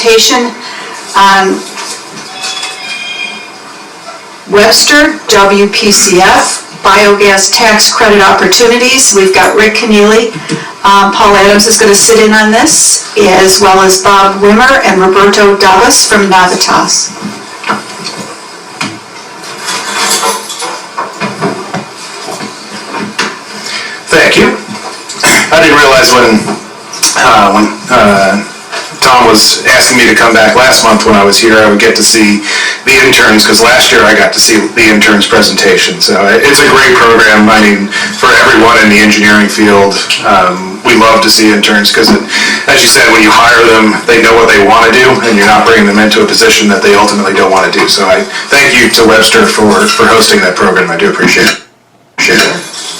presentation on Webster, WPCF, biogas tax credit opportunities. We've got Rick Keneally. Paul Adams is going to sit in on this, as well as Bob Wimmer and Roberto Davas from Navitas. Thank you. I didn't realize when Tom was asking me to come back last month when I was here, I would get to see the interns, because last year I got to see the interns' presentation. So it's a great program. I mean, for everyone in the engineering field, we love to see interns because, as you said, when you hire them, they know what they want to do, and you're not bringing them into a position that they ultimately don't want to do. So I thank you to Webster for hosting that program. I do appreciate it.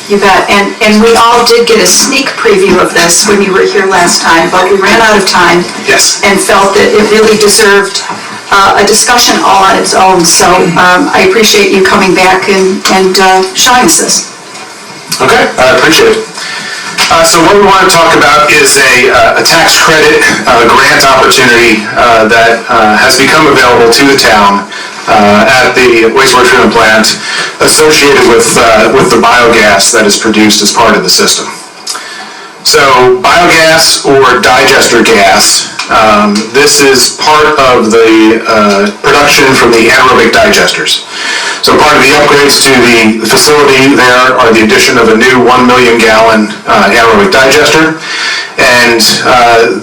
You bet. And we all did get a sneak preview of this when you were here last time, but we ran out of time. Yes. And felt that it really deserved a discussion all on its own. So I appreciate you coming back and showing us this. Okay, I appreciate it. So what we want to talk about is a tax credit grant opportunity that has become available to the town at the wastewater treatment plant associated with the biogas that is produced as part of the system. So biogas or digester gas, this is part of the production from the anaerobic digesters. So part of the upgrades to the facility there are the addition of a new 1 million gallon anaerobic digester, and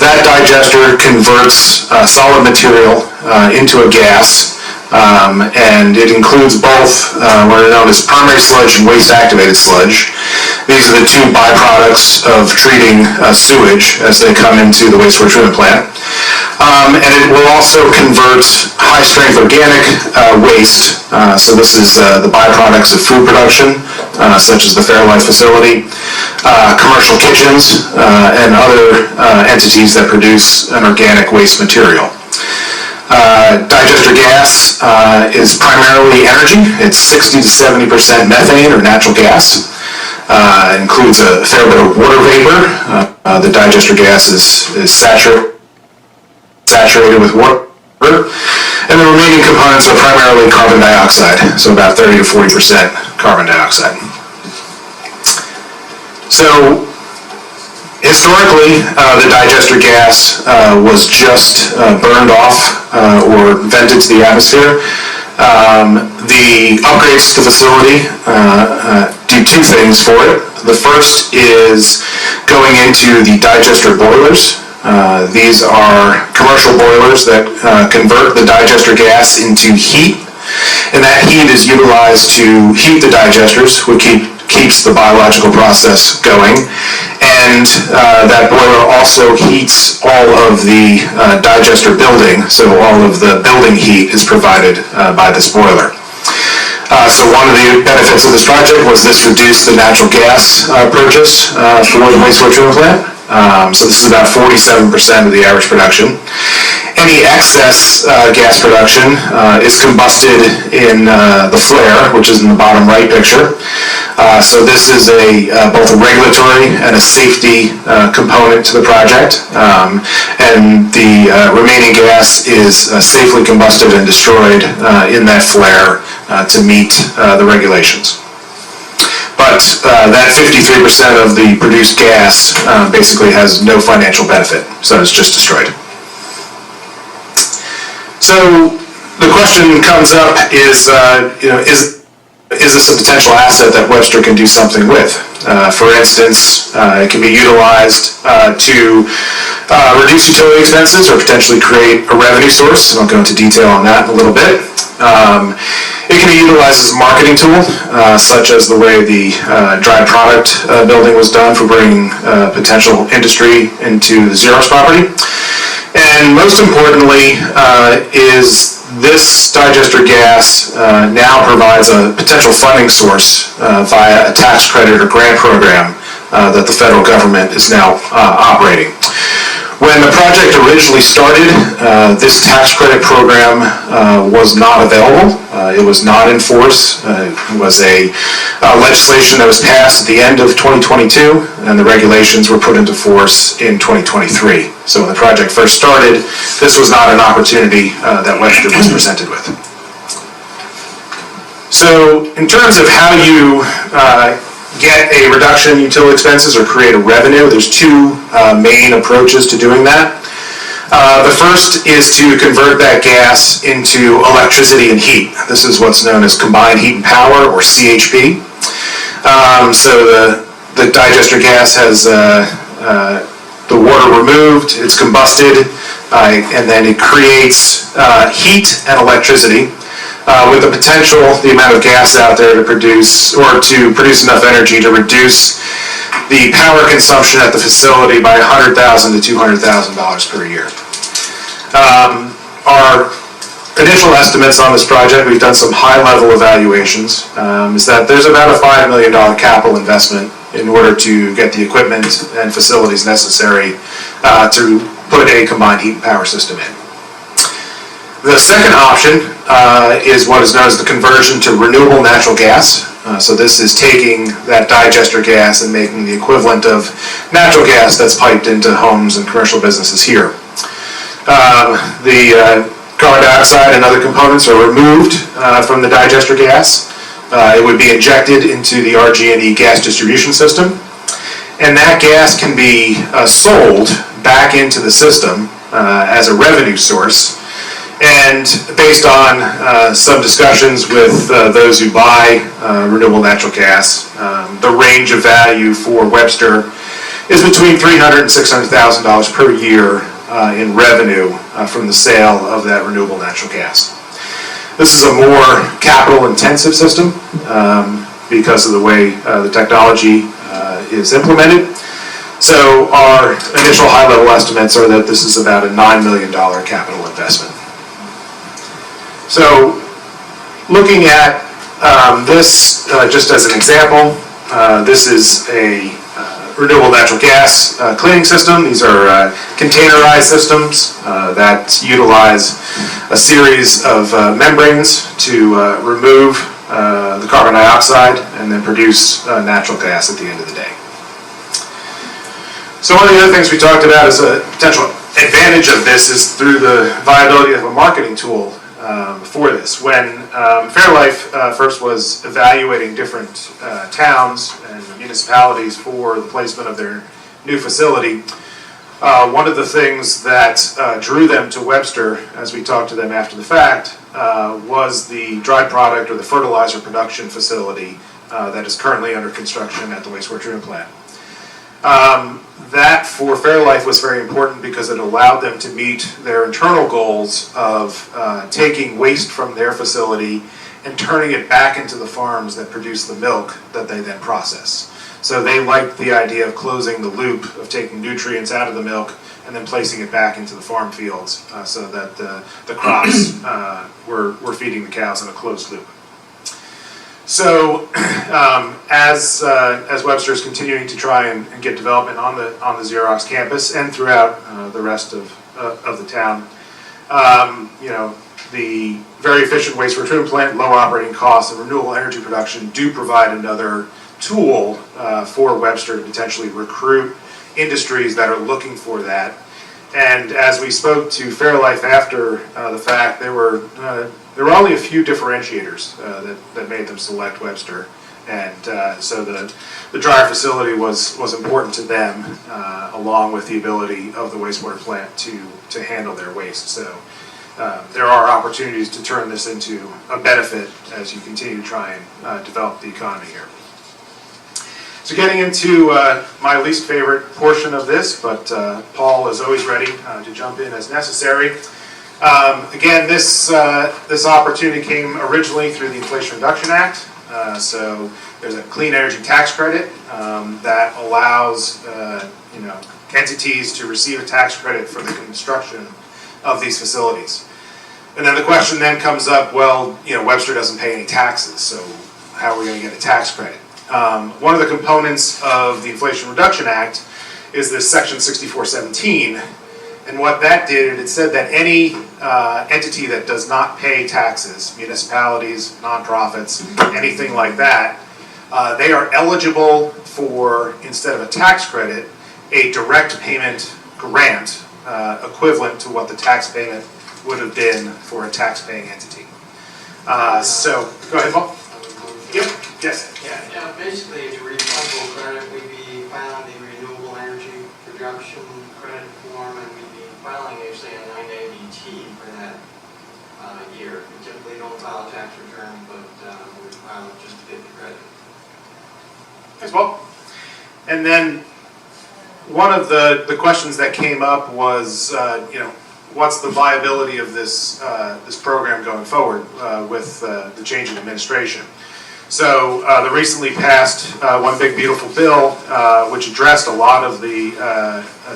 that digester converts solid material into a gas. And it includes both what are known as primary sludge and waste-activated sludge. These are the two byproducts of treating sewage as they come into the wastewater treatment plant. And it will also convert high-strength organic waste. So this is the byproducts of food production, such as the Fairlife facility, commercial kitchens, and other entities that produce an organic waste material. Digester gas is primarily energy. It's 60 to 70% methane or natural gas. It includes a fair bit of water vapor. The digester gas is saturated with water. And the remaining components are primarily carbon dioxide, so about 30 to 40% carbon dioxide. So historically, the digester gas was just burned off or vented to the atmosphere. The upgrades to the facility do two things for it. The first is going into the digester boilers. These are commercial boilers that convert the digester gas into heat, and that heat is utilized to heat the digesters, which keeps the biological process going, and that boiler also heats all of the digester building, so all of the building heat is provided by this boiler. So one of the benefits of this project was this reduced the natural gas purchase for the wastewater treatment plant. So this is about 47% of the average production. Any excess gas production is combusted in the flare, which is in the bottom right picture. So this is both a regulatory and a safety component to the project. And the remaining gas is safely combusted and destroyed in that flare to meet the regulations. But that 53% of the produced gas basically has no financial benefit, so it's just destroyed. So the question comes up is this a potential asset that Webster can do something with? For instance, it can be utilized to reduce utility expenses or potentially create a revenue source. I'll go into detail on that in a little bit. It can be utilized as a marketing tool, such as the way the dry product building was done for bringing potential industry into the Xerox property. And most importantly is this digester gas now provides a potential funding source via a tax credit or grant program that the federal government is now operating. When the project originally started, this tax credit program was not available. It was not in force. It was a legislation that was passed at the end of 2022, and the regulations were put into force in 2023. So when the project first started, this was not an opportunity that Webster was presented with. So in terms of how you get a reduction in utility expenses or create a revenue, there's two main approaches to doing that. The first is to convert that gas into electricity and heat. This is what's known as combined heat and power, or CHP. So the digester gas has the water removed, it's combusted, and then it creates heat and electricity with the potential, the amount of gas out there to produce enough energy to reduce the power consumption at the facility by $100,000 to $200,000 per year. Our initial estimates on this project, we've done some high-level evaluations, is that there's about a $5 million capital investment in order to get the equipment and facilities necessary to put a combined heat and power system in. The second option is what is known as the conversion to renewable natural gas. So this is taking that digester gas and making the equivalent of natural gas that's piped into homes and commercial businesses here. The carbon dioxide and other components are removed from the digester gas. It would be injected into the RG&E gas distribution system, and that gas can be sold back into the system as a revenue source. And based on some discussions with those who buy renewable natural gas, the range of value for Webster is between $300,000 and $600,000 per year in revenue from the sale of that renewable natural gas. This is a more capital-intensive system because of the way the technology is implemented. So our initial high-level estimates are that this is about a $9 million capital investment. So looking at this just as an example, this is a renewable natural gas cleaning system. These are containerized systems that utilize a series of membranes to remove the carbon dioxide and then produce natural gas at the end of the day. So one of the other things we talked about as a potential advantage of this is through the viability of a marketing tool for this. When Fairlife first was evaluating different towns and municipalities for the placement of their new facility, one of the things that drew them to Webster, as we talked to them after the fact, was the dry product or the fertilizer production facility that is currently under construction at the wastewater treatment plant. That for Fairlife was very important because it allowed them to meet their internal goals of taking waste from their facility and turning it back into the farms that produce the milk that they then process. So they liked the idea of closing the loop of taking nutrients out of the milk and then placing it back into the farm fields so that the crops were feeding the cows in a closed loop. So as Webster is continuing to try and get development on the Xerox campus and throughout the rest of the town, the very efficient wastewater treatment plant, low operating costs, and renewable energy production do provide another tool for Webster to potentially recruit industries that are looking for that. And as we spoke to Fairlife after the fact, there were only a few differentiators that made them select Webster, and so the dryer facility was important to them, along with the ability of the wastewater plant to handle their waste. So there are opportunities to turn this into a benefit as you continue to try and develop the economy here. So getting into my least favorite portion of this, but Paul is always ready to jump in as necessary. Again, this opportunity came originally through the Inflation Reduction Act. So there's a clean energy tax credit that allows entities to receive a tax credit for the construction of these facilities. And then the question then comes up, well, Webster doesn't pay any taxes, so how are we going to get a tax credit? One of the components of the Inflation Reduction Act is this Section 6417, And what that did, it said that any entity that does not pay taxes, municipalities, nonprofits, anything like that, they are eligible for, instead of a tax credit, a direct payment grant equivalent to what the tax payment would have been for a tax-paying entity. So, go ahead, Paul. Yep. Yes. Yeah, basically, it's a refundable credit. We'd be filing the renewable energy production credit form, and we'd be filing actually a 990T for that year. We typically don't file a tax return, but we file it just to get the credit. Thanks, Paul. And then one of the questions that came up was, what's the viability of this this program going forward with the change in administration? So the recently passed One Big Beautiful Bill, which addressed a lot of the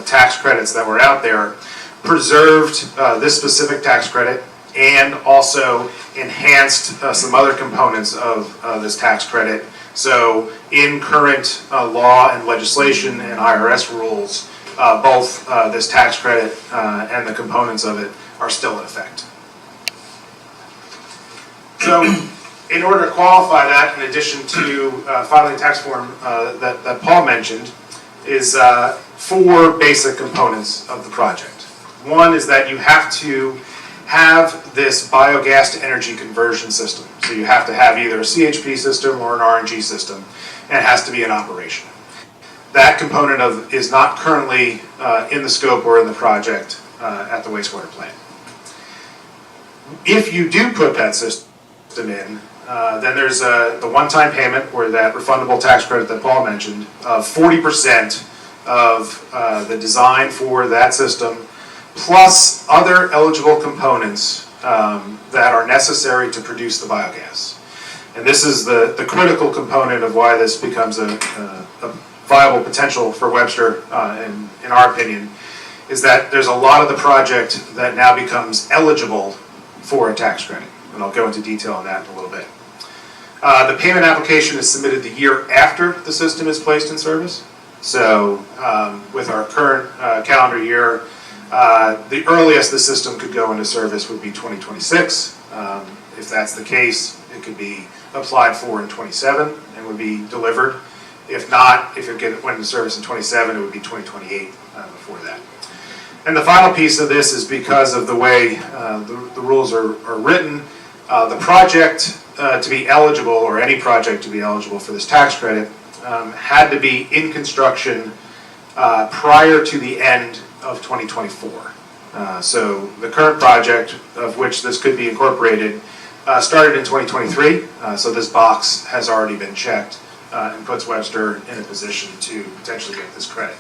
tax credits that were out there, preserved this specific tax credit and also enhanced some other components of this tax credit. So in current law and legislation and IRS rules, both this tax credit and the components of it are still in effect. So in order to qualify that, in addition to filing the tax form that Paul mentioned, is 4 basic components of the project. One is that you have to have this biogas to energy conversion system. So you have to have either a CHP system or an RNG system, and it has to be in operation. That component is not currently in the scope or in the project at the wastewater plant. If you do put that system in, then there's the one-time payment, or that refundable tax credit that Paul mentioned, of 40% of the design for that system, plus other eligible components that are necessary to produce the biogas. And this is the critical component of why this becomes a viable potential for Webster, in our opinion, is that there's a lot of the project that now becomes eligible for a tax credit. And I'll go into detail on that in a little bit. The payment application is submitted the year after the system is placed in service. So with our current calendar year, the earliest the system could go into service would be 2026. If that's the case, it could be applied for in 27 and would be delivered. If not, if it went into service in 27, it would be 2028 before that. And the final piece of this is because of the way the rules are written, the project to be eligible, or any project to be eligible for this tax credit, had to be in construction prior to the end of 2024. So the current project, of which this could be incorporated, started in 2023, so this box has already been checked and puts Webster in a position to potentially get this credit.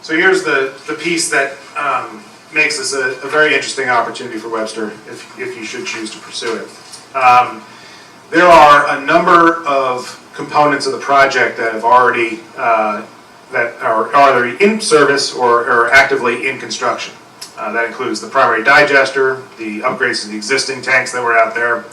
So here's the piece that makes this a very interesting opportunity for Webster if you should choose to pursue it. There are a number of components of the project that have already that are either in service or are actively in construction. That includes the primary digester, the upgrades to the existing tanks that were out there,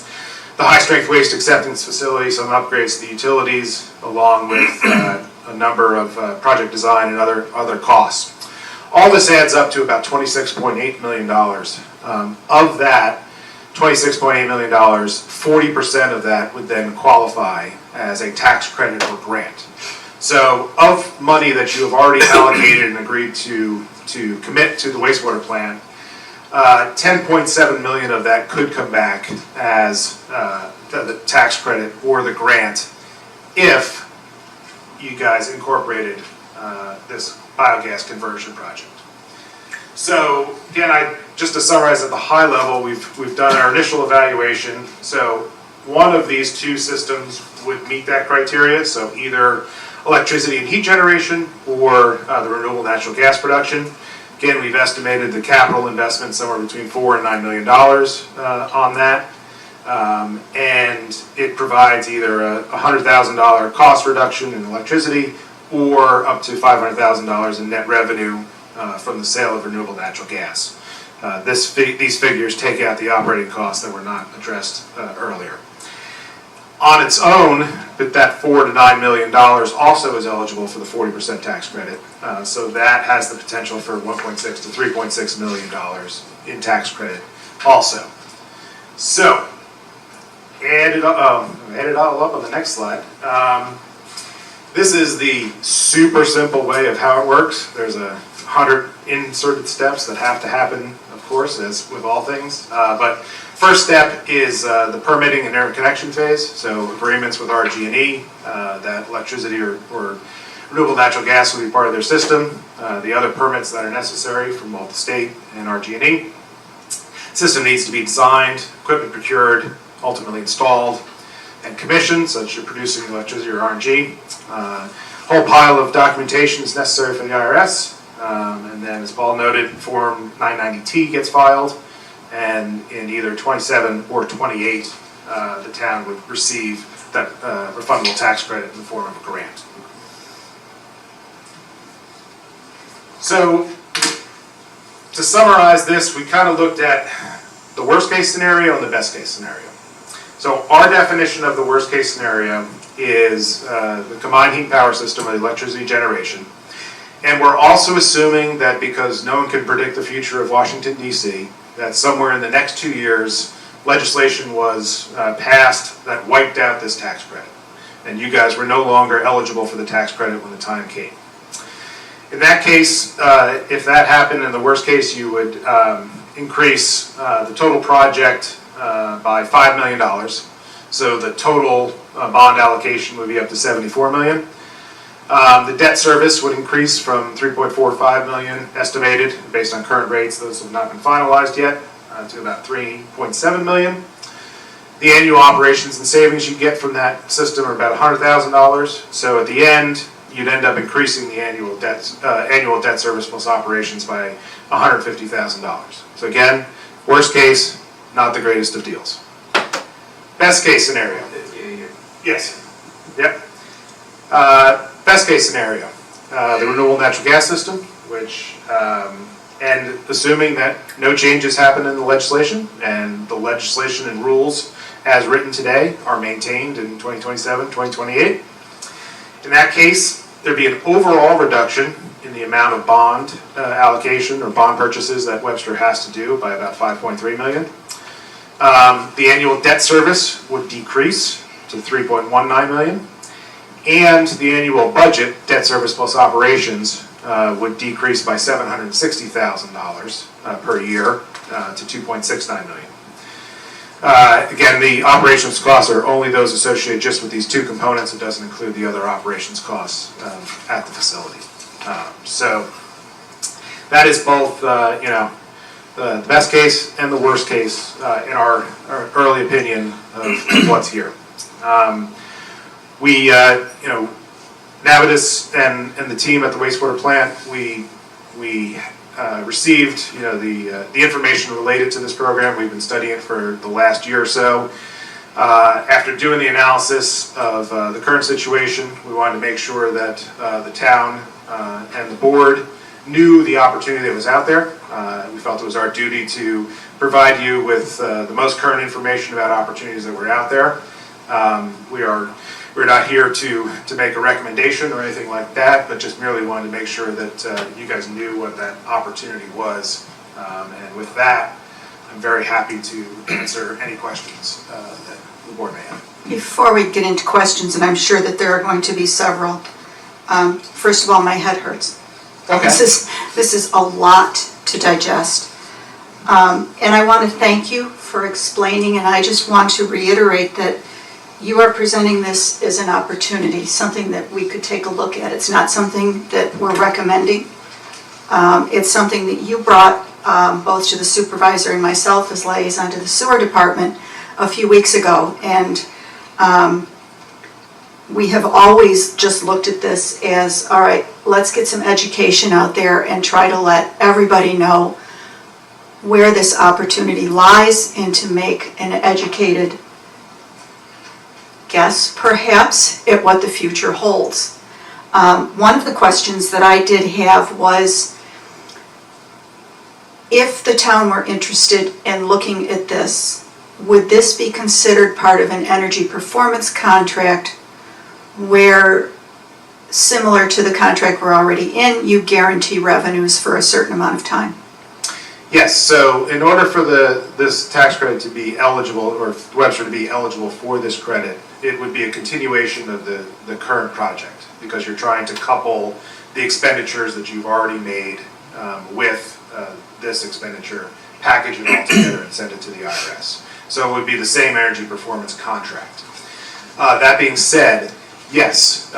the high-strength waste acceptance facility, some upgrades to the utilities, along with a number of project design and other costs. All this adds up to about $26.8 million. Of that $26.8 million, 40% of that would then qualify as a tax credit or grant. So of money that you have already allocated and agreed to commit to the wastewater plant, 10.7 million of that could come back as the tax credit or the grant if you guys incorporated this biogas conversion project. So again, just to summarize at the high level, we've done our initial evaluation. So one of these 2 systems would meet that criteria. So either electricity and heat generation or the renewable natural gas production. Again, we've estimated the capital investment somewhere between $4 and $9 million on that. And it provides either a $100,000 cost reduction in electricity or up to $500,000 in net revenue from the sale of renewable natural gas. These figures take out the operating costs that were not addressed earlier. On its own, but that $4 to $9 million also is eligible for the 40% tax credit. So that has the potential for $1.6 to $3.6 million in tax credit also. So, add it all up on the next slide. This is the super simple way of how it works. There's 100 inserted steps that have to happen, of course, as with all things. But first step is the permitting and interconnection phase. So agreements with RG&E that electricity or renewable natural gas will be part of their system. The other permits that are necessary from both the state and RG&E. System needs to be designed, equipment procured, ultimately installed and commissioned, so that you're producing electricity or RNG. Whole pile of documentation is necessary for the IRS, and then as Paul noted, Form 990T gets filed, and in either 27 or 28, the town would receive that refundable tax credit in the form of a grant. So, to summarize this, we kind of looked at the worst case scenario and the best case scenario. So our definition of the worst case scenario is the combined heat and power system of electricity generation. And we're also assuming that because no one can predict the future of Washington, D.C., that somewhere in the next 2 years, legislation was passed that wiped out this tax credit. And you guys were no longer eligible for the tax credit when the time came. In that case, if that happened, in the worst case, you would increase the total project by $5 million. So the total bond allocation would be up to $74 million. The debt service would increase from $3.45 million estimated, based on current rates, those have not been finalized yet, to about $3.7 million. The annual operations and savings you get from that system are about $100,000. So at the end, you'd end up increasing the annual debt service plus operations by $150,000. So again, worst case, not the greatest of deals. Best case scenario. Yes. Yep. Best case scenario, the renewable natural gas system, which, and assuming that no changes happen in the legislation, and the legislation and rules as written today are maintained in 2027, 2028. In that case, there'd be an overall reduction in the amount of bond allocation or bond purchases that Webster has to do by about $5.3 million. The annual debt service would decrease to $3.19 million. And the annual budget, debt service plus operations, would decrease by $760,000 per year to $2.69 million. Again, the operations costs are only those associated just with these two components. It doesn't include the other operations costs at the facility. So that is both, the best case and the worst case in our early opinion of what's here. We, Navitas and the team at the wastewater plant, we received, the information related to this program. We've been studying it for the last year or so. After doing the analysis of the current situation, we wanted to make sure that the town and the board knew the opportunity that was out there. We felt it was our duty to provide you with the most current information about opportunities that were out there. We're not here to make a recommendation or anything like that, but just merely wanted to make sure that you guys knew what that opportunity was. And with that, I'm very happy to answer any questions that the board may have. Before we get into questions, and I'm sure that there are going to be several, first of all, my head hurts. Okay. This is a lot to digest. And I want to thank you for explaining, and I just want to reiterate that you are presenting this as an opportunity, something that we could take a look at. It's not something that we're recommending. It's something that you brought both to the supervisor and myself as liaison to the sewer department a few weeks ago. And we have always just looked at this as, all right, let's get some education out there and try to let everybody know where this opportunity lies and to make an educated guess, perhaps, at what the future holds. One of the questions that I did have was, if the town were interested in looking at this, would this be considered part of an energy performance contract where, similar to the contract we're already in, you guarantee revenues for a certain amount of time. Yes, so in order for this tax credit to be eligible, or Webster to be eligible for this credit, it would be a continuation of the current project, because you're trying to couple the expenditures that you've already made with this expenditure, package it all together and send it to the IRS. So it would be the same energy performance contract. That being said, yes,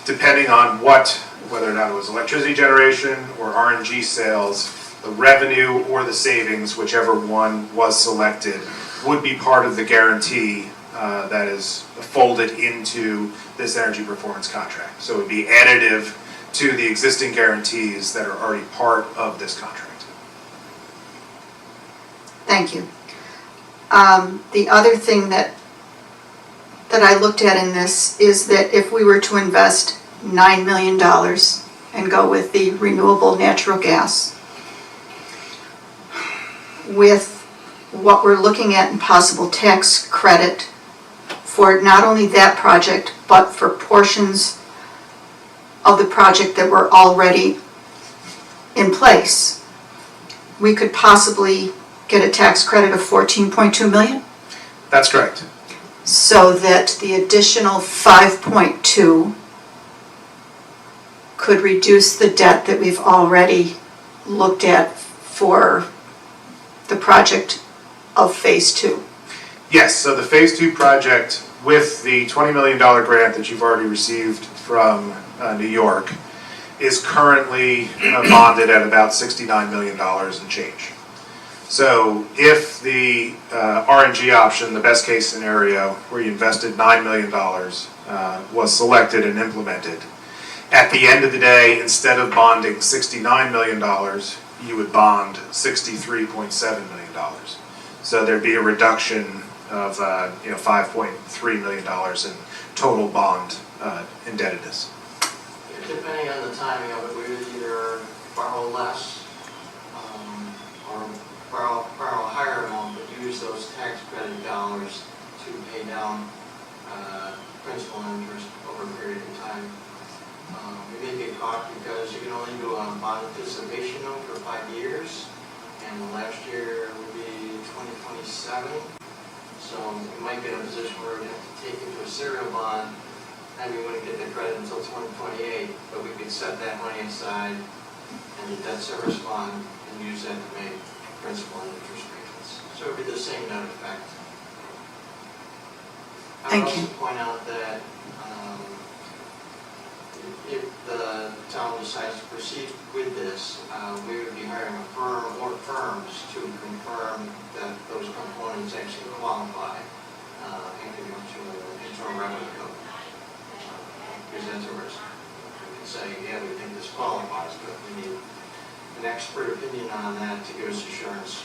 depending on whether or not it was electricity generation or RNG sales, the revenue or the savings, whichever one was selected, would be part of the guarantee that is folded into this energy performance contract. So it would be additive to the existing guarantees that are already part of this contract. Thank you. The other thing that I looked at in this is that if we were to invest $9 million and go with the renewable natural gas, with what we're looking at in possible tax credit for not only that project, but for portions of the project that were already in place, we could possibly get a tax credit of $14.2 million? That's correct. So that the additional 5.2 could reduce the debt that we've already looked at for the project of Phase 2. Yes, so the Phase 2 project, with the $20 million grant that you've already received from New York, is currently bonded at about $69 million and change. So if the RNG option, the best case scenario, where you invested $9 million, was selected and implemented, at the end of the day, instead of bonding $69 million, you would bond $63.7 million. So there'd be a reduction of $5.3 million in total bond indebtedness. Depending on the timing of it, we would either borrow less or borrow a higher amount, but use those tax credit dollars to pay down principal and interest over a period of time. We may get caught because you can only do a bond anticipation note for 5 years, and the last year would be 2027. So we might get in a position where we're going to have to take into a serial bond, and we wouldn't get the credit until 2028, but we could set that money aside and the debt service bond and use that to make principal and interest payments. So it would be the same net effect. I would also point out that if the town decides to proceed with this, we would be hiring a firm or firms to confirm that those components actually qualify and can go to an internal revenue code. Presents a risk. We can say, yeah, we think this qualifies, but we need an expert opinion on that to give us assurance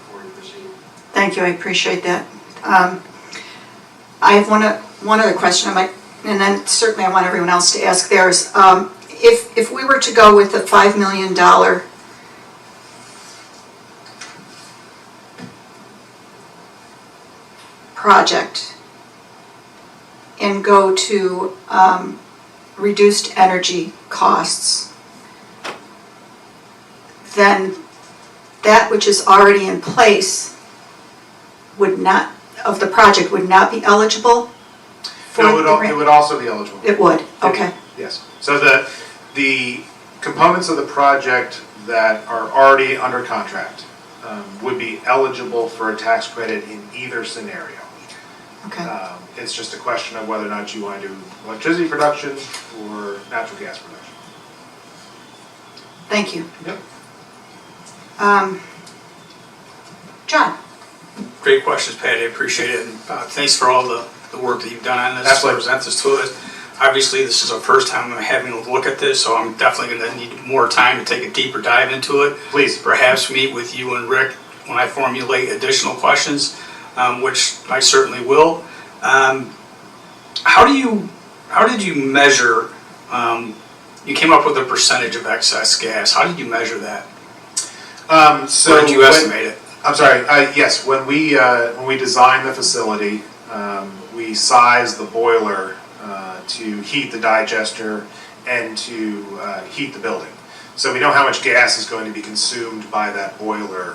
before we proceed. Thank you, I appreciate that. I have one other question, and then certainly I want everyone else to ask theirs. If we were to go with the $5 million project and go to reduced energy costs, then that which is already in place would not, of the project, would not be eligible for the grant? It would also be eligible. It would, okay. Yes. So the components of the project that are already under contract would be eligible for a tax credit in either scenario. Okay. It's just a question of whether or not you want to do electricity production or natural gas production. Thank you. Yep. John? Great questions, Patty. I appreciate it. And thanks for all the work that you've done on this. Absolutely. To present this to us. Obviously, this is our first time I'm having a look at this, so I'm definitely going to need more time to take a deeper dive into it. Please. Perhaps meet with you and Rick when I formulate additional questions, which I certainly will. How did you measure, you came up with a percentage of excess gas. How did you measure that? So or did you estimate it? I'm sorry, yes, when we designed the facility, we we size the boiler to heat the digester and to heat the building. So we know how much gas is going to be consumed by that boiler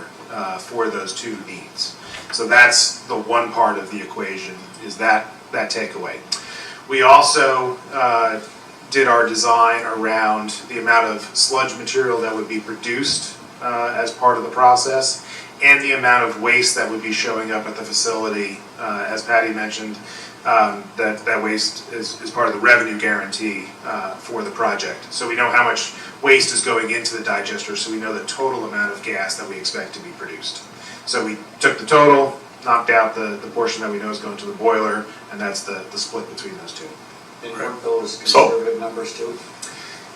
for those two needs. So that's the one part of the equation, is that takeaway. We also did our design around the amount of sludge material that would be produced as part of the process, and the amount of waste that would be showing up at the facility. As Patty mentioned, that waste is part of the revenue guarantee for the project. So we know how much waste is going into the digester, so we know the total amount of gas that we expect to be produced. So we took the total, knocked out the portion that we know is going to the boiler, and that's the split between those two. And weren't those conservative numbers too?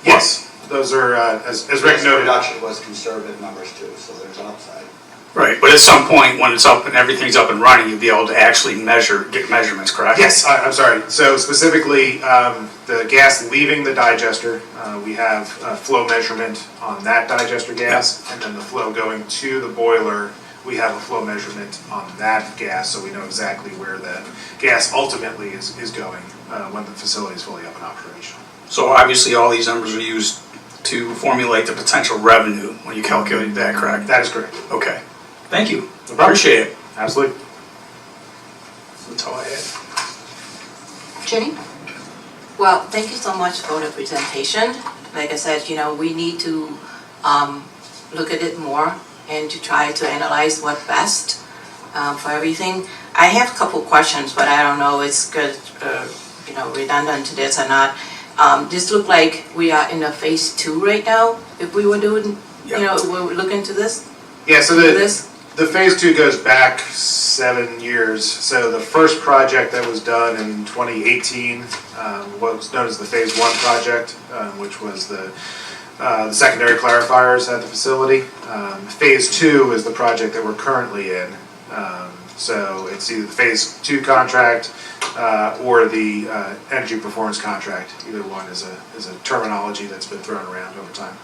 Yes, those are, as Rick noted. Production was conservative numbers too, so there's an upside. Right, but at some point, when it's up and everything's up and running, you'll be able to actually get measurements, correct? Yes, I'm sorry. So specifically, the gas leaving the digester, we have a flow measurement on that digester gas, and then the flow going to the boiler, we have a flow measurement on that gas, so we know exactly where the gas ultimately is going when the facility is fully up and operational. So obviously, all these numbers are used to formulate the potential revenue when you calculate that, correct? That is correct. Okay, thank you. No problem. Appreciate it. Absolutely. That's all I had. Jenny? Well, thank you so much for the presentation. Like I said, we need to look at it more and to try to analyze what's best for everything. I have a couple questions, but I don't know it's good, redundant to this or not. This look like we are in a phase 2 right now. If we were doing, we're looking to this. Yeah, so the phase 2 goes back 7 years. So the first project that was done in 2018 was known as the phase 1 project, which was the secondary clarifiers at the facility. Phase 2 is the project that we're currently in. So it's either the phase 2 contract or the energy performance contract. Either one is a terminology that's been thrown around over time.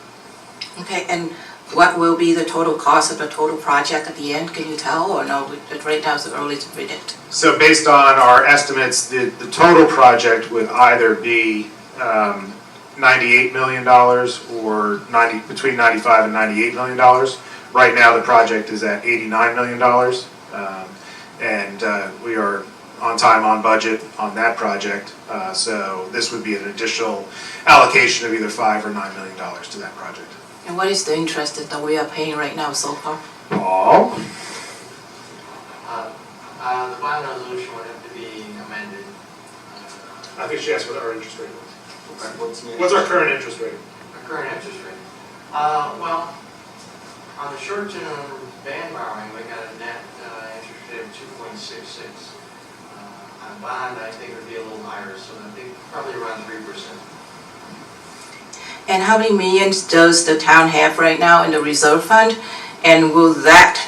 Okay, and what will be the total cost of the total project at the end? Can you tell, or no? Right now it's early to predict. So based on our estimates, the total project would either be $98 million or between $95 and $98 million. Right now the project is at $89 million. And we are on time, on budget on that project. So this would be an additional allocation of either $5 or $9 million to that project. And what is the interest that we are paying right now so far? Oh. The bond resolution would have to be amended. I think she asked what our interest rate was. What's What's our current interest rate? Our current interest rate. Well, on the short-term band borrowing, we got a net interest rate of 2.66. On bond, I think it would be a little higher, so I think probably around 3%. And how many millions does the town have right now in the reserve fund? And will that,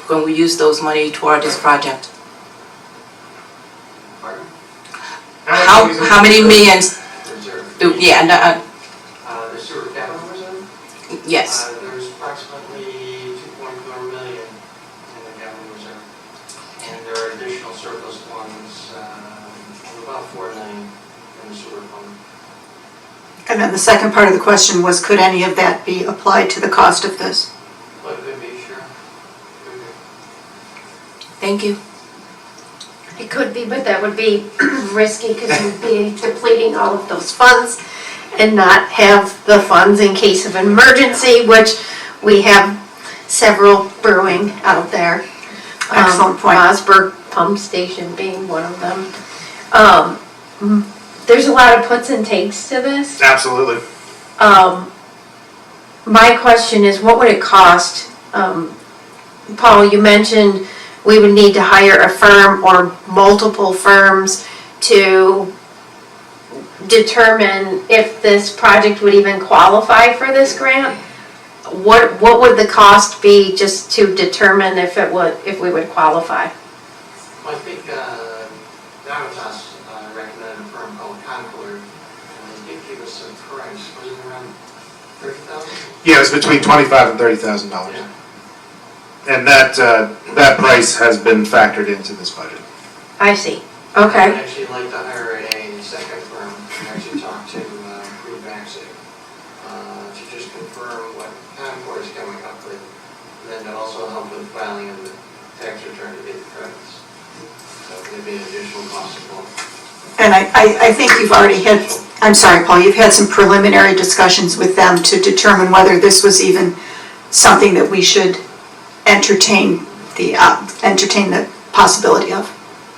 when we use those money toward this project? Pardon? How many millions? Reserve. Yeah, The sewer capital reserve? yes. There's approximately 2.4 million in the capital reserve. And there are additional surplus funds of about 4 million in the sewer fund. And then the second part of the question was, could any of that be applied to the cost of this? But it could be, sure. Could be. Thank you. It could be, but that would be risky because you'd be depleting all of those funds and not have the funds in case of emergency, which we have several brewing out there. Excellent point. Osberg Pump Station being one of them. There's a lot of puts and takes to this. Absolutely. My question is, what would it cost? Paul, you mentioned we would need to hire a firm or multiple firms to determine if this project would even qualify for this grant. What would the cost be just to determine if we would qualify? Well, I think Damatas recommended a firm called Concord, and they did give us a price. Was it around $30,000? Yeah, it's between $25,000 and $30,000. Yeah. And that price has been factored into this budget. I see. I'd Okay, actually like to hire a second firm, and actually talk to Crew Baxi, to just confirm what Concord is coming up with, and then to also help with filing of the tax return to get the credits. So it'd be an additional cost involved. And I think you've already had, I'm sorry, Paul, you've had some preliminary discussions with them to determine whether this was even something that we should entertain the possibility of.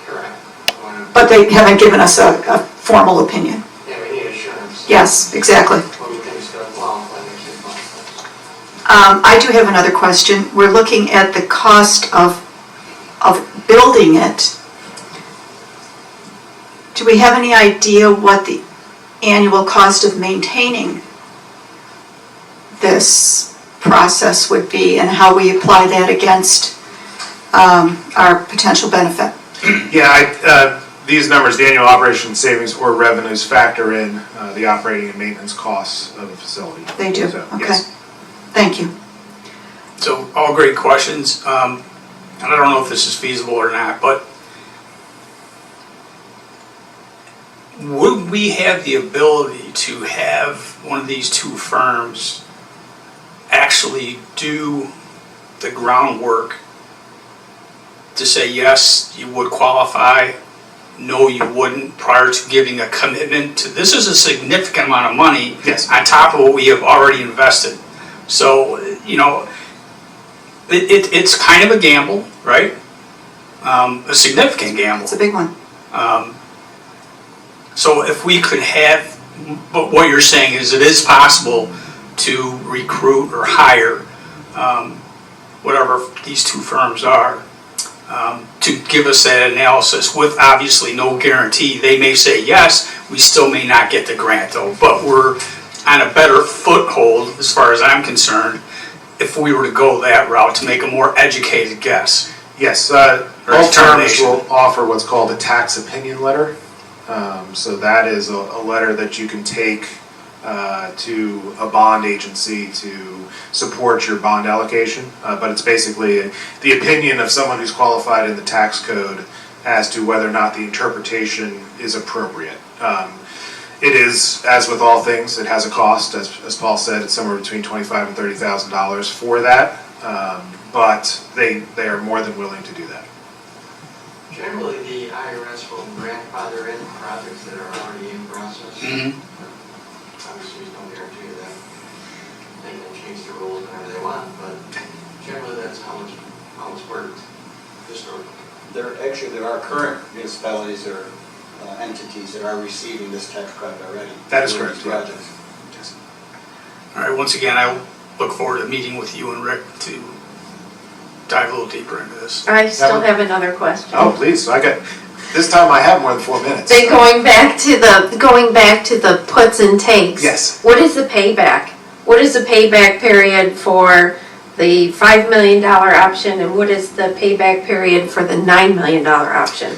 Correct. But they haven't given us a formal opinion. Yeah, we need assurance. Yes, exactly. What we think is going to qualify, actually qualifies. I do have another question. We're looking at the cost of building it. Do we have any idea what the annual cost of maintaining this process would be and how we apply that against our potential benefit? Yeah, these numbers, the annual operation savings or revenues, factor in the operating and maintenance costs of the facility. They do, So, okay. yes. Thank you. So all great questions. And I don't know if this is feasible or not, but would we have the ability to have one of these two firms actually do the groundwork to say, yes, you would qualify, no, you wouldn't, prior to giving a commitment to, this is a significant amount of money Yes. on top of what we have already invested. So, you know, it's kind of a gamble, right? A significant gamble. It's a big one. So if we could have, but what you're saying is it is possible to recruit or hire whatever these two firms are to give us that analysis with obviously no guarantee. They may say yes, we still may not get the grant though, but we're on a better foothold as far as I'm concerned if we were to go that route to make a more educated guess. Yes, both firms determination. will offer what's called a tax opinion letter. So that is a letter that you can take to a bond agency to support your bond allocation. But it's basically the opinion of someone who's qualified in the tax code as to whether or not the interpretation is appropriate. It is, as with all things, it has a cost. As Paul said, it's somewhere between $25,000 and $30,000 for that. But they are more than willing to do that. Generally, the IRS will grandfather in projects that are already in process. Obviously, there's no guarantee of that. They can change the rules whenever they want, but generally, that's how it's worked historically. There are current municipalities or entities that are receiving this tax credit already. That is for correct, these yeah. projects. All right, once again, I look forward to meeting with you and Rick to dive a little deeper into this. I still have another question. Oh, please, this time I have more than 4 minutes. Then going back to the puts and takes. Yes. What is the payback? What is the payback period for the $5 million option, and what is the payback period for the $9 million option?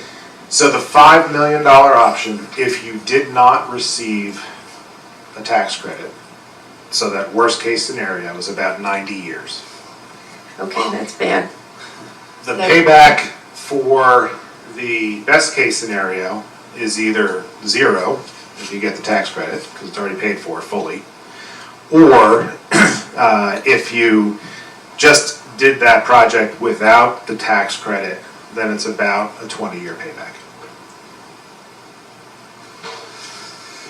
So the $5 million option, if you did not receive a tax credit, so that worst case scenario is about 90 years. Okay, that's bad. The Yeah. payback for the best case scenario is either 0, if you get the tax credit, because it's already paid for fully, or if you just did that project without the tax credit, then it's about a 20-year payback.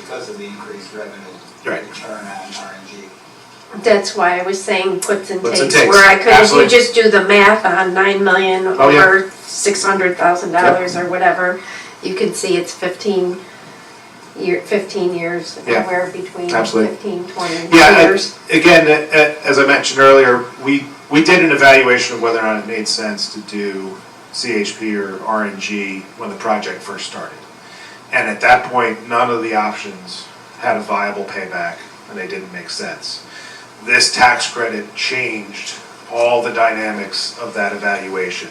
Because of the increased revenue Right. return on RNG. That's why I was saying puts and Puts and takes, takes, where I could, if you absolutely. just do the math on 9 million Oh, yeah. over $600,000 or whatever, you can see it's 15 years, Yeah. somewhere between Absolutely. 15, 20 Yeah, years. again, as I mentioned earlier, we did an evaluation of whether or not it made sense to do CHP or RNG when the project first started. And at that point, none of the options had a viable payback, and they didn't make sense. This tax credit changed all the dynamics of that evaluation.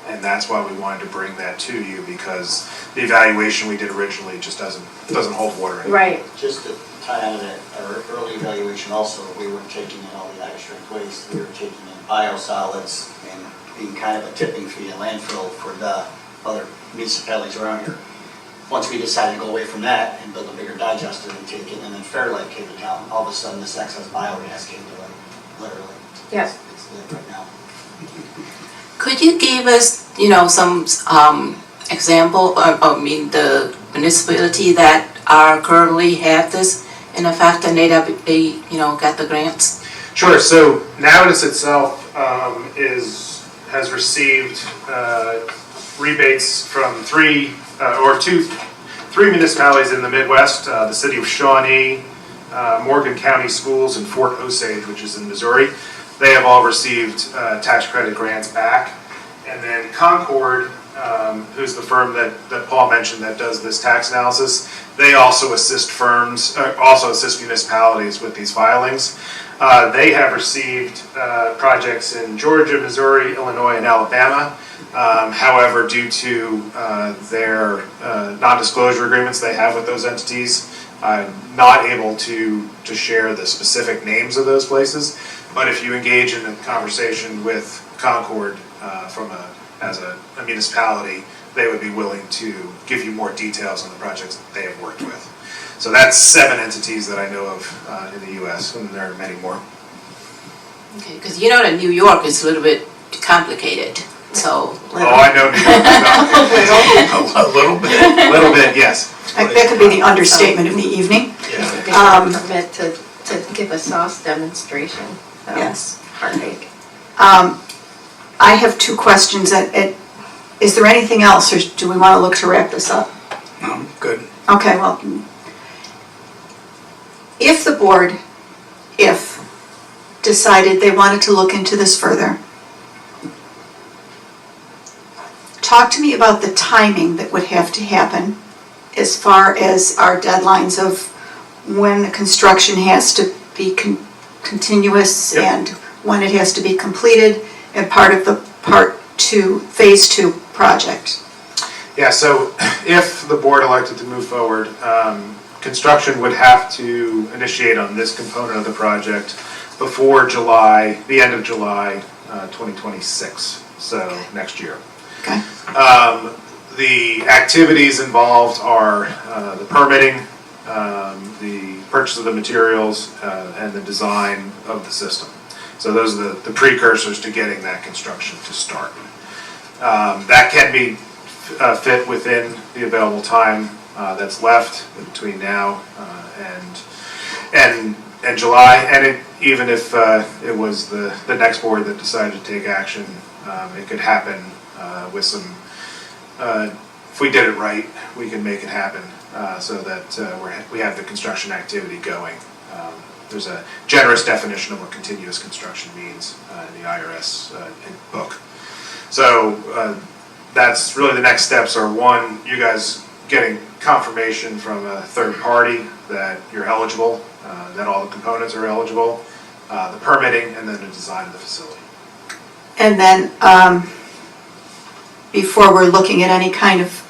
And that's why we wanted to bring that to you, because the evaluation we did originally just doesn't hold water anymore. Right, Just to tie into that, our early evaluation also, we weren't taking in all the high-strength waste. We were taking in biosolids and being kind of a tipping fee and landfill for the other municipalities around here. Once we decided to go away from that and build a bigger digester and take it, and then Fairlight came to town, all of a sudden this excess biogas came to light, literally. Yes. It's lit right now. Could you give us, some example, the municipality that are currently have this in effect and they got the grants? Sure, so Navitas itself has received rebates from three municipalities in the Midwest, the city of Shawnee, Morgan County Schools, and Fort Osage, which is in Missouri. They have all received tax credit grants back. And then Concord, who's the firm that Paul mentioned that does this tax analysis, they also assist municipalities with these filings. They have received projects in Georgia, Missouri, Illinois, and Alabama. However, due to their non-disclosure agreements they have with those entities, I'm not able to share the specific names of those places. But if you engage in a conversation with Concord as a municipality, they would be willing to give you more details on the projects that they have worked with. So that's 7 entities that I know of in the U.S., and there are many more. Okay, because that New York is a little bit complicated, so. Oh, I know New York is complicated. A little bit. A little bit, yes. That could be the understatement of the evening. Get a permit to give a sauce demonstration. So, Yes. Heartache. I have 2 questions. Is there anything else, or do we want to look to wrap this up? Good. Okay, well, if the board, decided they wanted to look into this further, talk to me about the timing that would have to happen as far as our deadlines of when the construction has to be continuous. Yep. And when it has to be completed and part of the phase 2 project. Yeah, so if the board elected to move forward, construction would have to initiate on this component of the project before the end of July 2026, so Okay. next year. Okay. The activities involved are the permitting, the purchase of the materials, and the design of the system. So those are the precursors to getting that construction to start. That can be fit within the available time that's left between now and July. And even if it was the next board that decided to take action, it could happen with some. If we did it right, we can make it happen so that we have the construction activity going. There's a generous definition of what continuous construction means in the IRS book. So that's really the next steps are, one, you guys getting confirmation from a third party that you're eligible, that all the components are eligible, the permitting, and then the design of the facility. And then before we're looking at any kind of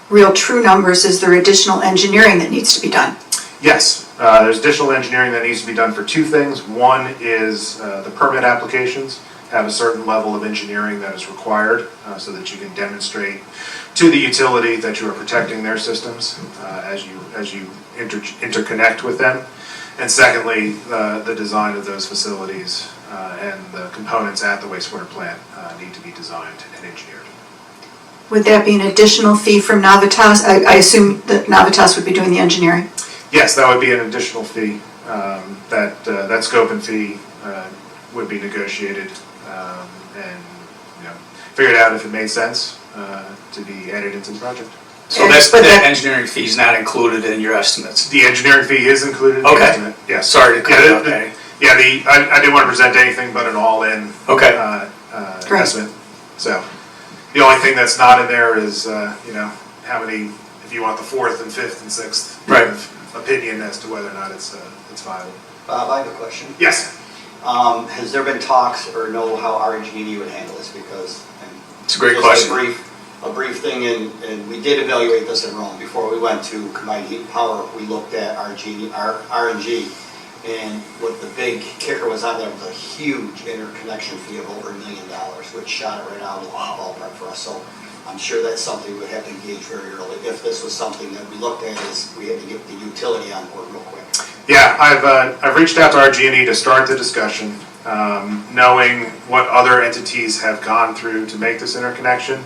real true numbers, is there additional engineering that needs to be done? Yes, there's additional engineering that needs to be done for 2 things. One is the permit applications have a certain level of engineering that is required so that you can demonstrate to the utility that you are protecting their systems as you interconnect with them. And secondly, the design of those facilities and the components at the wastewater plant need to be designed and engineered. Would that be an additional fee from Navitas? I assume that Navitas would be doing the engineering. Yes, that would be an additional fee. That scope and fee would be negotiated and figured out if it made sense to be added into the project. So that engineering fee is not included in your estimates? The engineering fee is included in the estimate. Yes. Sorry to cut out that. Yeah, I didn't want to present anything but an all-in estimate. So the only thing that's not in there is how many, if you want the 4th and 5th and 6th kind of opinion as to whether or not it's viable. Bob, I have a question. Yes. Has there been talks or know how RG&E would handle this? Because It's a great just question. A brief thing, and we did evaluate this in Rome. Before we went to combined heat and power, we looked at RNG, and what the big kicker was on there was a huge interconnection fee of over $1 million, which shot it right out of the ballpark for us. So I'm sure that's something we'd have to engage very early. If this was something that we looked at, is we had to get the utility on board real quick. Yeah, I've reached out to RG&E to start the discussion, knowing what other entities have gone through to make this interconnection.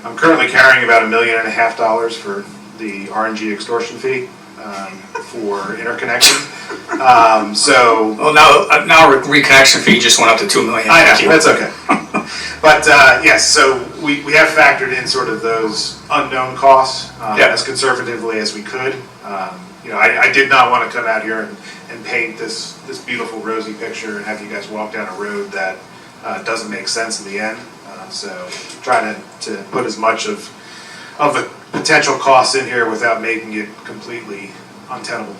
I'm currently carrying about $1.5 million for the RNG extortion fee for interconnection. So Well, now reconnection fee just went up to $2 million. I Thank know, you. that's okay. But yes, so we have factored in sort of those unknown costs Yeah. as conservatively as we could. I did not want to come out here and paint this beautiful rosy picture and have you guys walk down a road that doesn't make sense in the end. So trying to put as much of the potential costs in here without making it completely untenable.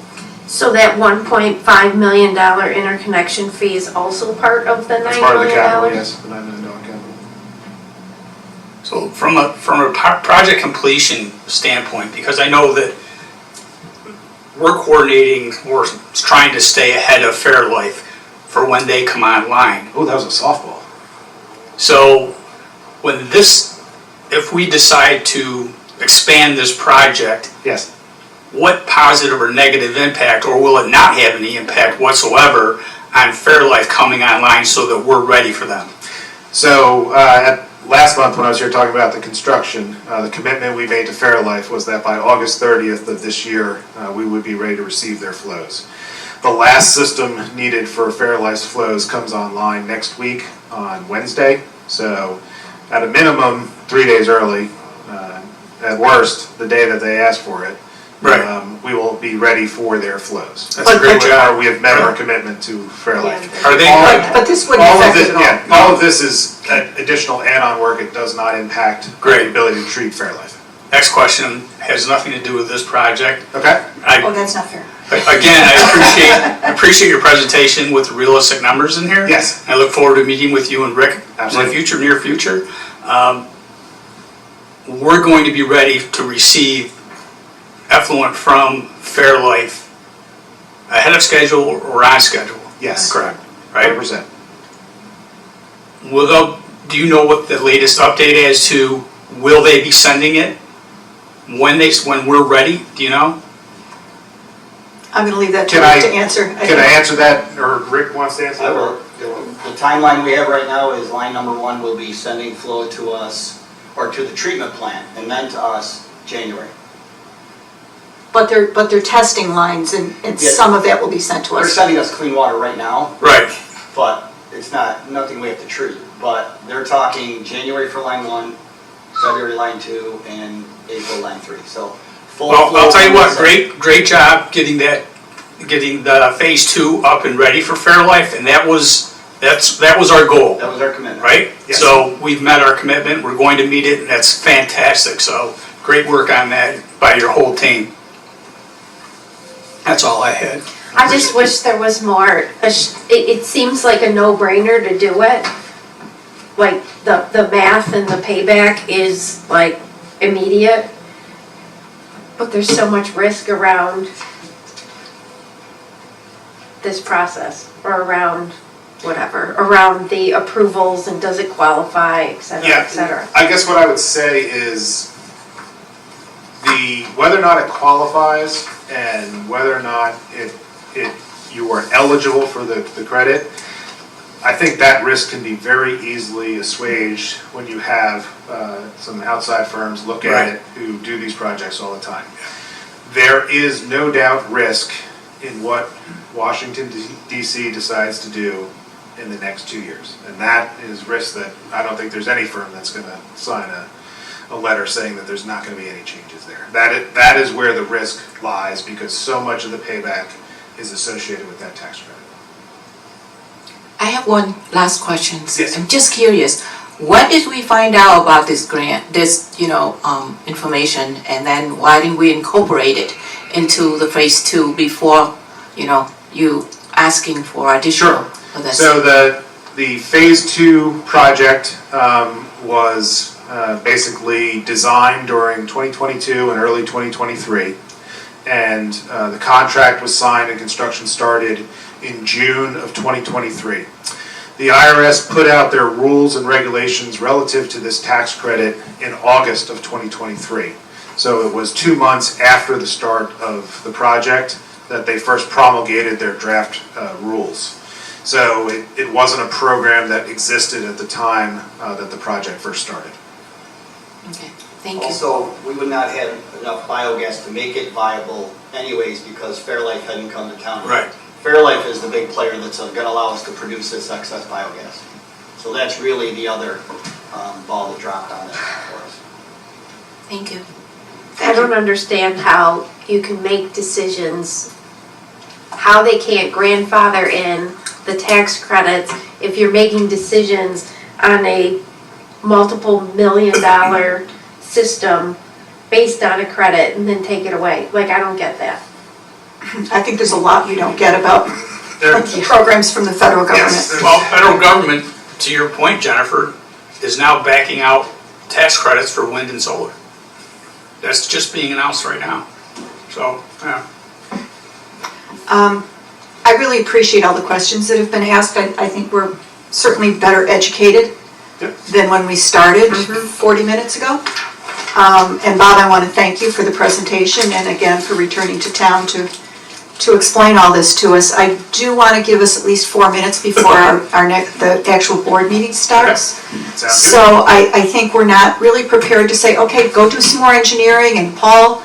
So that $1.5 million interconnection fee is also part of the $9 million? That's part of the capital, yes, the $9 million capital. So from a project completion standpoint, because I know that we're coordinating, we're trying to stay ahead of Fairlife for when they come online. Oh, that was a softball. So if we decide to expand this project, Yes. what positive or negative impact, or will it not have any impact whatsoever on Fairlife coming online so that we're ready for them? So last month when I was here talking about the construction, the commitment we made to Fairlife was that by August 30th of this year, we would be ready to receive their flows. The last system needed for Fairlife's flows comes online next week on Wednesday. So at a minimum, 3 days early, at worst, the day that they ask for it, Right. we will be ready for their flows. That's a great job. We have met our commitment to Fairlife. Are they, But this wouldn't All of affect this, it at all. yeah, all of this is additional add-on work. It does not impact Great. the ability to treat Fairlife. next question has nothing to do with this project. Okay? Oh, that's not fair. Again, I appreciate your presentation with realistic numbers in here. Yes. I look forward to meeting with you and Rick in the Absolutely. near future. We're going to be ready to receive effluent from Fairlife ahead of schedule or on schedule. Yes. Correct, right? 100%. Do you know what the latest update as to will they be sending it when we're ready? Do you know? I'm going to leave that to Can Rick I- to answer. Can I answer that, or Rick wants to answer I that? will. The timeline we have right now is line number 1 will be sending flow to us, or to the treatment plant, and then to us, January. But they're testing lines and Yes. some of that will be sent to They're us. sending us clean water right now, Right. but it's nothing we have to treat. But they're talking January for line 1, February line 2, and April line 3. So full Well, flow I'll tell you what, is- great job getting the phase 2 up and ready for Fairlife, and that was our goal, That was our commitment. right? Yes. So we've met our commitment, we're going to meet it, and that's fantastic, so great work on that by your whole team. That's all I had. I just wish there was more, it seems like a no-brainer to do it. Like, the math and the payback is like immediate. But there's so much risk around this process, or around whatever, around the approvals and does it qualify, et cetera, et cetera. I guess what I would say is whether or not it qualifies and whether or not you are eligible for the credit, I think that risk can be very easily assuaged when you have some outside firms look at it who do these projects all the time. There is no doubt risk in what Washington DC decides to do in the next 2 years. And that is risk that I don't think there's any firm that's going to sign a letter saying that there's not going to be any changes there. That is where the risk lies, because so much of the payback is associated with that tax credit. I have one last question. Yes. I'm just curious, what did we find out about this grant, information, and then why didn't we incorporate it into the phase 2 before, you asking for additional for this? So the phase 2 project was basically designed during 2022 and early 2023. And the contract was signed and construction started in June of 2023. The IRS put out their rules and regulations relative to this tax credit in August of 2023. So it was 2 months after the start of the project that they first promulgated their draft rules. So it wasn't a program that existed at the time that the project first started. Okay, thank you. Also, we would not have enough biogas to make it viable anyways because Fairlife hadn't come to town yet. Right. Fairlife is the big player that's going to allow us to produce this excess biogas. So that's really the other ball that dropped on it for us. Thank you. I don't understand how you can make decisions, how they can't grandfather in the tax credits if you're making decisions on a multiple $1,000,000 system based on a credit and then take it away. Like, I don't get that. I think there's a lot you don't get about There- programs from the federal government. Yes, Well, federal government, to your point, Jennifer, is now backing out tax credits for wind and solar. That's just being announced right now. So, yeah. I really appreciate all the questions that have been asked. I think we're certainly better educated Yep. than when we started 40 minutes ago. And Bob, I want to thank you for the presentation and again for returning to town to explain all this to us. I do want to give us at least 4 minutes before the actual board meeting starts. Sounds good. So I think we're not really prepared to say, okay, go do some more engineering, and Paul,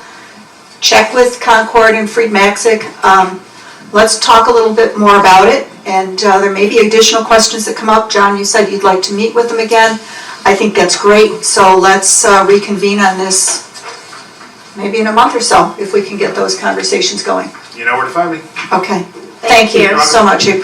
check with Concord and Fried Maxic. Let's talk a little bit more about it, and there may be additional questions that come up. John, you said you'd like to meet with them again. I think that's great, so let's reconvene on this maybe in a month or so, if we can get those conversations going. You know where to find me. Okay, thank you so much. I